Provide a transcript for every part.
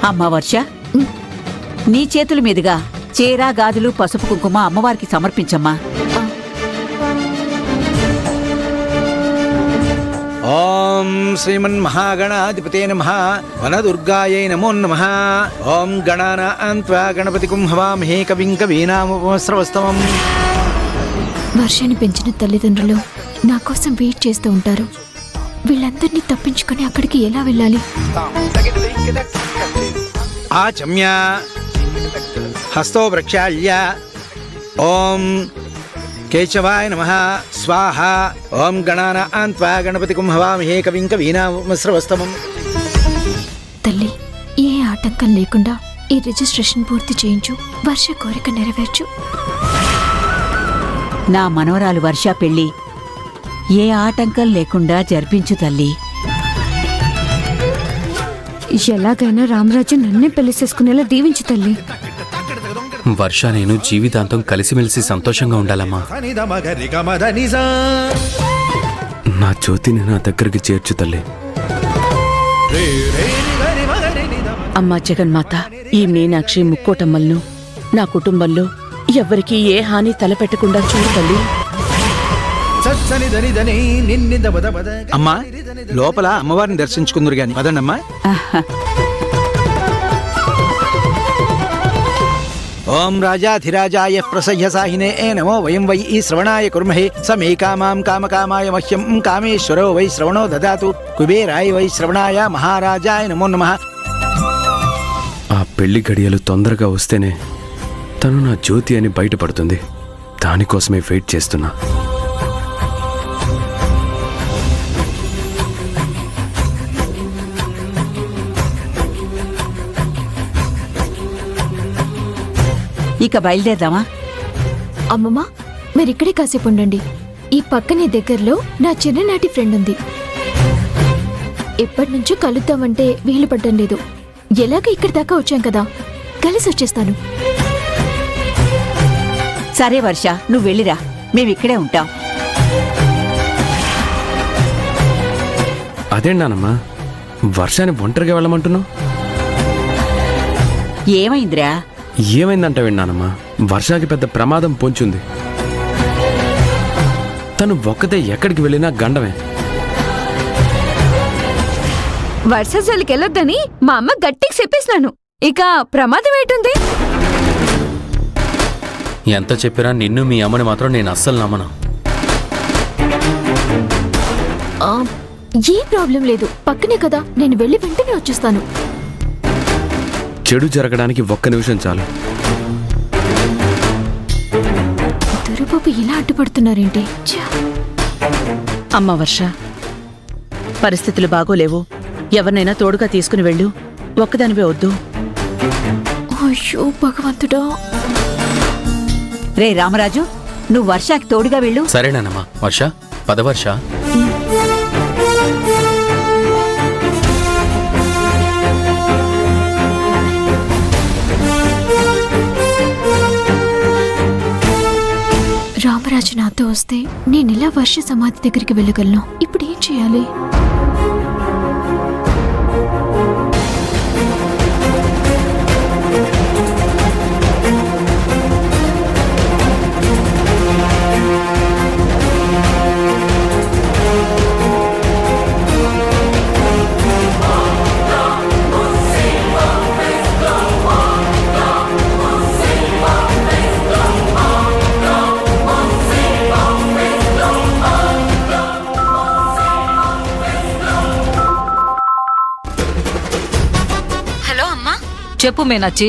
అమ్మా వర్ష, నీ చేతుల మీదుగా చీర గాజులు పసుపు కుంకుమ అమ్మవారికి సమర్పించమ్మా. ఓం శ్రీమన్మహాగణాధిపతే నమః వనదుర్గాయై నమో నమః. ఓం గణానాం త్వా గణపతిం హవామహే కవిం కవీనాముపమస్రవస్తమం. వర్షాన్ని పెంచిన తల్లిదండ్రులు నా కోసం వెయిట్ చేస్తూ ఉంటారు. వీళ్ళందరినీ తప్పించుకొని అక్కడికి ఎలా వెళ్ళాలి? ఆచమ్య హస్తో ప్రక్షాళ్య ఓం కేశవాయ నమః స్వాహ. ఓం గణానాం త్వా గణపతిం హవామహే కవిం కవీనాముపమస్రవస్తమం. తల్లి, ఏ ఆటంకం లేకుండా ఈ రిజిస్ట్రేషన్ పూర్తి చేయించు. వర్ష కోరిక నెరవేర్చు. నా మనవరాలు వర్ష పెళ్లి ఏ ఆటంకం లేకుండా జరిపించు తల్లి. ఎలాగైనా రామరాజు నన్నే పెళ్లి చేసుకునేలా దీవించు తల్లి. వర్ష నేను జీవితాంతం కలిసిమెలిసి సంతోషంగా ఉండాలమ్మా. నా జ్యోతిని నా దగ్గరికి చేర్చు తల్లి. అమ్మా జగన్మాత, ఈ మీనాక్షి ముక్కోటమ్మలను నా కుటుంబంలో ఎవ్వరికీ ఏ హాని తలపెట్టకుండా చూడు తల్లి. అమ్మా, లోపల అమ్మవారిని దర్శించుకుందరు గాని పదండమ్మా. ఓం రాజాధిరాజాయ ప్రసహ్యసాహినే నమో వయం వై ఈ శ్రవణాయ కుర్మహే సమే కామాం కామకామాయ మహ్యం కామేశ్వరో వై శ్రవణో దదాతు కుబేరాయ వై శ్రవణాయ మహారాజాయ నమో నమః. ఆ పెళ్లి గడియలు తొందరగా వస్తేనే తను నా జ్యోతి అని బయటపడుతుంది. దానికోసమే వెయిట్ చేస్తున్నా. ఇక బయలుదేరదామా? అమ్మమ్మ, మీరిక్కడే కాసేపు ఉండండి. ఈ పక్కనే దగ్గరలో నా చిన్ననాటి ఫ్రెండ్ ఉంది. ఎప్పటి నుంచో కలుద్దామంటే వీలు పడ్డం లేదు. ఎలాగ ఇక్కడి దాకా వచ్చాం కదా, కలిసి వచ్చేస్తాను. సరే వర్ష, నువ్వు వెళ్ళిరా, మేమిక్కడే ఉంటాం. అదేంటానమ్మా, వర్షాన్ని ఒంటరిగా వెళ్ళమంటున్నావు? ఏమైందిరా? ఏమైందంట విన్నానమ్మా, వర్షాకి పెద్ద ప్రమాదం పొంచుంది. తను ఒక్కతే ఎక్కడికి వెళ్ళినా గండమే. వర్ష జోలికి వెళ్ళొద్దని మా అమ్మ గట్టికి చెప్పేసినాను. ఇక ప్రమాదం ఏంటుంది? ఎంత చెప్పినా నిన్ను మీ అమ్మని మాత్రం నేను అస్సలు నమ్మను. ఏ ప్రాబ్లం లేదు, పక్కనే కదా, నేను వెళ్ళి వెంటనే వచ్చేస్తాను. చెడు జరగడానికి ఒక్క నిమిషం చాలు. దొరబాబు ఇలా అడ్డుపడుతున్నారేంటి? అమ్మ వర్ష, పరిస్థితులు బాగోలేవు. ఎవరినైనా తోడుగా తీసుకుని వెళ్ళు. ఒక్కదానివే వద్దు. అయ్యో భగవంతుడా. రే రామరాజు, నువ్వు వర్షాకి తోడుగా వెళ్ళు. సరేనానమ్మా. వర్ష, పద వర్ష. రామరాజు నాతో వస్తే నేనెలా వర్ష సమాధి దగ్గరికి వెళ్ళగలను? ఇప్పుడు ఏం చేయాలి? చెప్పు మీనాచి,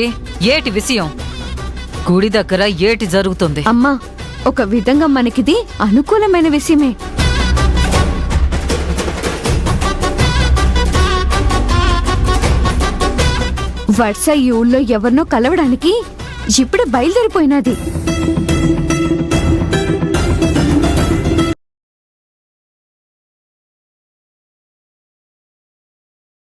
ఏటి విషయం? గుడి దగ్గర ఏటి జరుగుతుంది? అమ్మా, ఒక విధంగా మనకిది అనుకూలమైన విషయమే. వర్ష ఈ ఊళ్ళో ఎవరినో కలవడానికి ఇప్పుడే బయలుదేరిపోయినది.